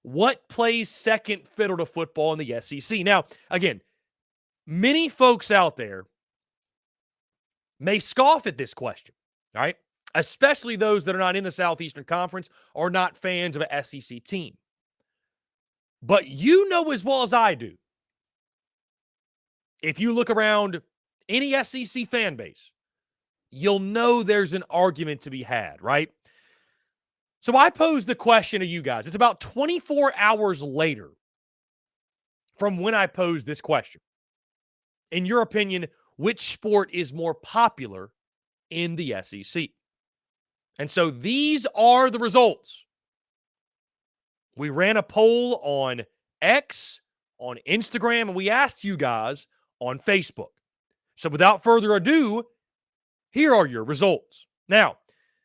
What plays second fiddle to football in the SEC? Now, again, many folks out there may scoff at this question, all right? Especially those that are not in the Southeastern Conference or not fans of an SEC team. But you know as well as I do, if you look around any SEC fan base, you'll know there's an argument to be had, right? So I posed the question to you guys. It's about 24 hours later from when I posed this question. In your opinion, which sport is more popular in the SEC? And so these are the results. We ran a poll on X, on Instagram, and we asked you guys on Facebook. So without further ado, here are your results. Now,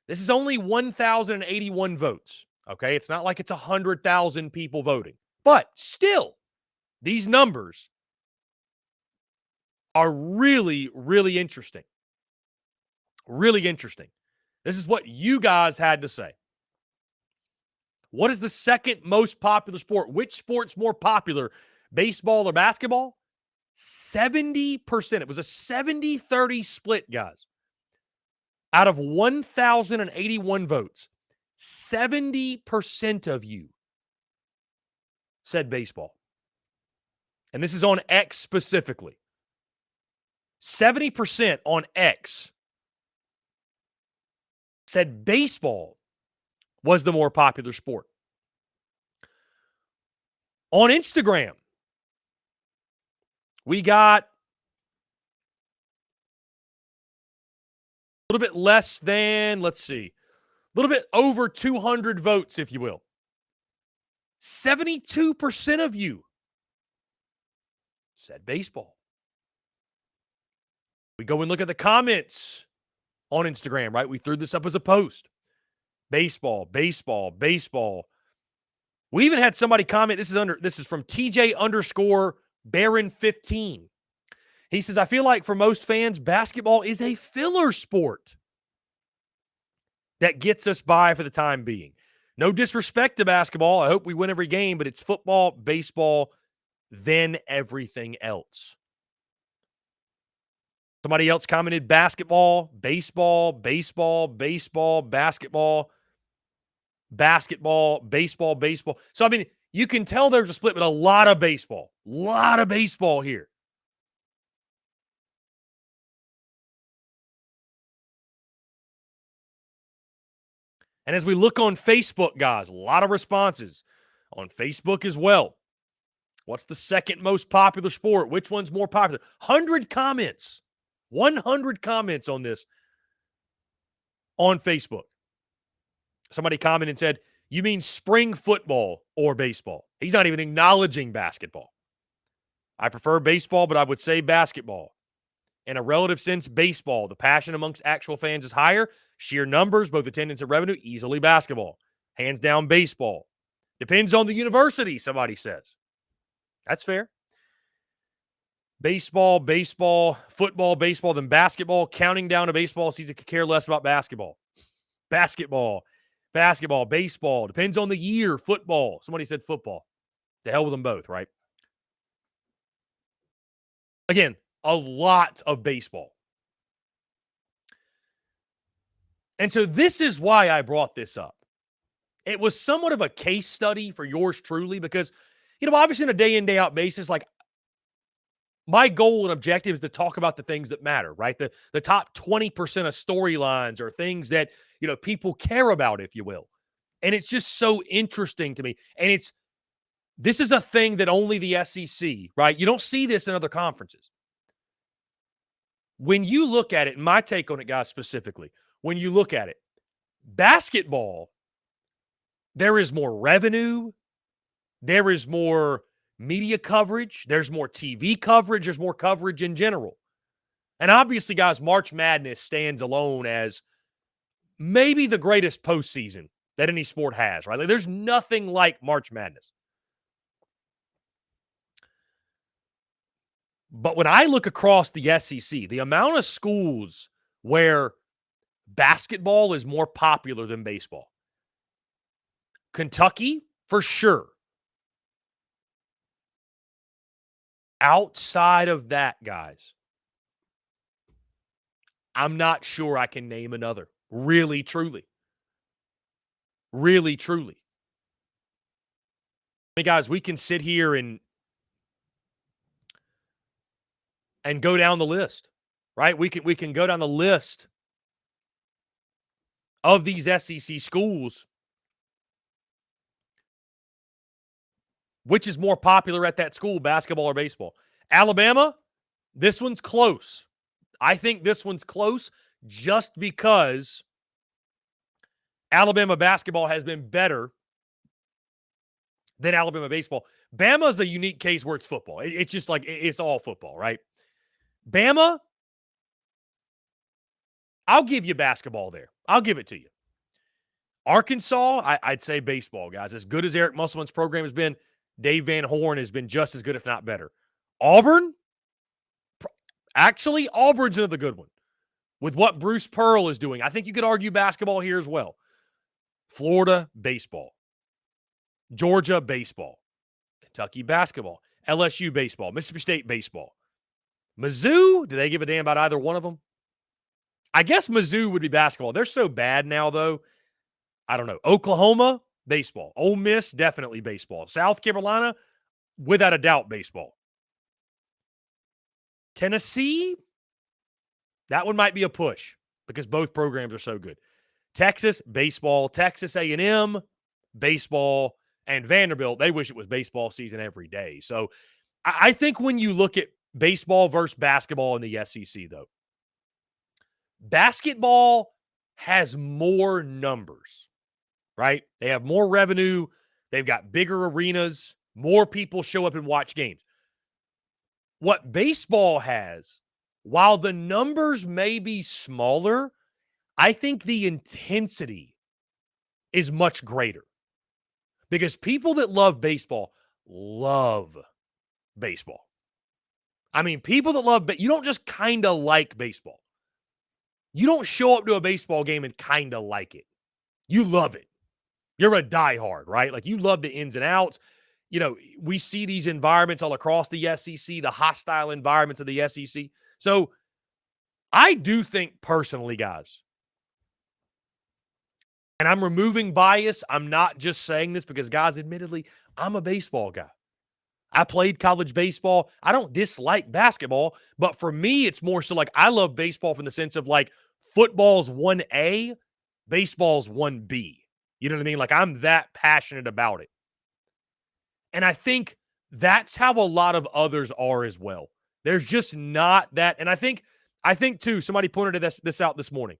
this is only 1,081 votes, okay? It's not like it's 100,000 people voting. But still, these numbers are really, really interesting. Really interesting. This is what you guys had to say. What is the second most popular sport? Which sport's more popular, baseball or basketball? 70%. It was a 70-30 split, guys. Out of 1,081 votes, 70% of you said baseball. And this is on X specifically. 70% on X said baseball was the more popular sport. On Instagram, we got a little bit less than, let's see, a little bit over 200 votes, if you will. 72% of you said baseball. We go and look at the comments on Instagram, right? We threw this up as a post. Baseball, baseball, baseball. We even had somebody comment, this is from TJ_Baron15. He says, I feel like for most fans, basketball is a filler sport that gets us by for the time being. No disrespect to basketball. I hope we win every game, but it's football, baseball, then everything else. Somebody else commented basketball, baseball, baseball, baseball, basketball, basketball, baseball, baseball. So, I mean, you can tell there's a split, but a lot of baseball. A lot of baseball here. And as we look on Facebook, guys, a lot of responses on Facebook as well. What's the second most popular sport? Which one's more popular? 100 comments. 100 comments on this on Facebook. Somebody commented and said, you mean spring football or baseball? He's not even acknowledging basketball. I prefer baseball, but I would say basketball. In a relative sense, baseball. The passion amongst actual fans is higher. Sheer numbers, both attendance and revenue, easily basketball. Hands down, baseball. Depends on the university, somebody says. That's fair. Baseball, baseball, football, baseball, then basketball. Counting down to baseball season, could care less about basketball. Basketball, basketball, baseball. Depends on the year. Football. Somebody said football. To hell with them both, right? Again, a lot of baseball. And so this is why I brought this up. It was somewhat of a case study for yours truly because, obviously on a day in, day out basis, like my goal and objective is to talk about the things that matter, right? The top 20% of storylines or things that, people care about, if you will. And it's just so interesting to me. And this is a thing that only the SEC, right? You don't see this in other conferences. When you look at it, and my take on it, guys, specifically, when you look at it, basketball, there is more revenue. There is more media coverage. There's more TV coverage. There's more coverage in general. And obviously, guys, March Madness stands alone as maybe the greatest postseason that any sport has, right? Like, there's nothing like March Madness. But when I look across the SEC, the amount of schools where basketball is more popular than baseball. Kentucky, for sure. Outside of that, guys, I'm not sure I can name another. Really, truly. Really, truly. I mean, guys, we can sit here and go down the list, right? We can go down the list of these SEC schools. Which is more popular at that school, basketball or baseball? Alabama, this one's close. I think this one's close just because Alabama basketball has been better than Alabama baseball. Bama's a unique case where it's football. It's just like it's all football, right? Bama, I'll give you basketball there. I'll give it to you. Arkansas, I'd say baseball, guys. As good as Eric Musselman's program has been, Dave Van Horn has been just as good, if not better. Auburn, actually, Auburn's another good one. With what Bruce Pearl is doing, I think you could argue basketball here as well. Florida, baseball. Georgia, baseball. Kentucky, basketball. LSU, baseball. Mississippi State, baseball. Mizzou, do they give a damn about either one of them? I guess Mizzou would be basketball. They're so bad now, though. I don't know. Oklahoma, baseball. Ole Miss, definitely baseball. South Carolina, without a doubt, baseball. Tennessee, that one might be a push because both programs are so good. Texas, baseball. Texas A&M, baseball. And Vanderbilt, they wish it was baseball season every day. So I think when you look at baseball versus basketball in the SEC, though, basketball has more numbers, right? They have more revenue. They've got bigger arenas. More people show up and watch games. What baseball has, while the numbers may be smaller, I think the intensity is much greater. Because people that love baseball. I mean, people that love you don't just kind of like baseball. You don't show up to a baseball game and kind of like it. You love it. You're a diehard, right? Like you love the ins and outs. You know, we see these environments all across the SEC, the hostile environments of the SEC. So I do think personally, guys, and I'm removing bias. I'm not just saying this because, guys, admittedly, I'm a baseball guy. I played college baseball. I don't dislike basketball, but for me, it's more so like I love baseball from the sense of like football's 1A, baseball's 1B. You know what I mean? Like I'm that passionate about it. And I think that's how a lot of others are as well. There's just not that. And I think too, somebody pointed this out this morning.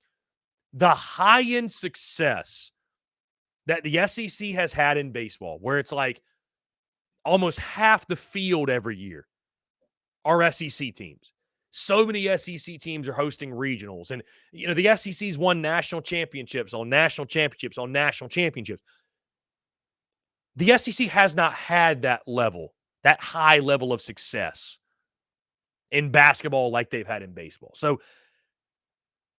The high-end success that the SEC has had in baseball, where it's like almost half the field every year are SEC teams. So many SEC teams are hosting regionals. And, you know, the SEC's won national championships on national championships on national championships. The SEC has not had that level, that high level of success in basketball like they've had in baseball. So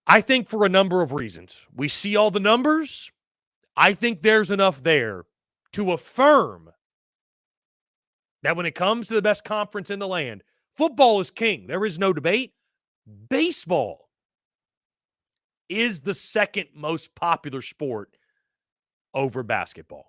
I think for a number of reasons, we see all the numbers. I think there's enough there to affirm that when it comes to the best conference in the land, football is king. There is no debate. Baseball is the second most popular sport over basketball.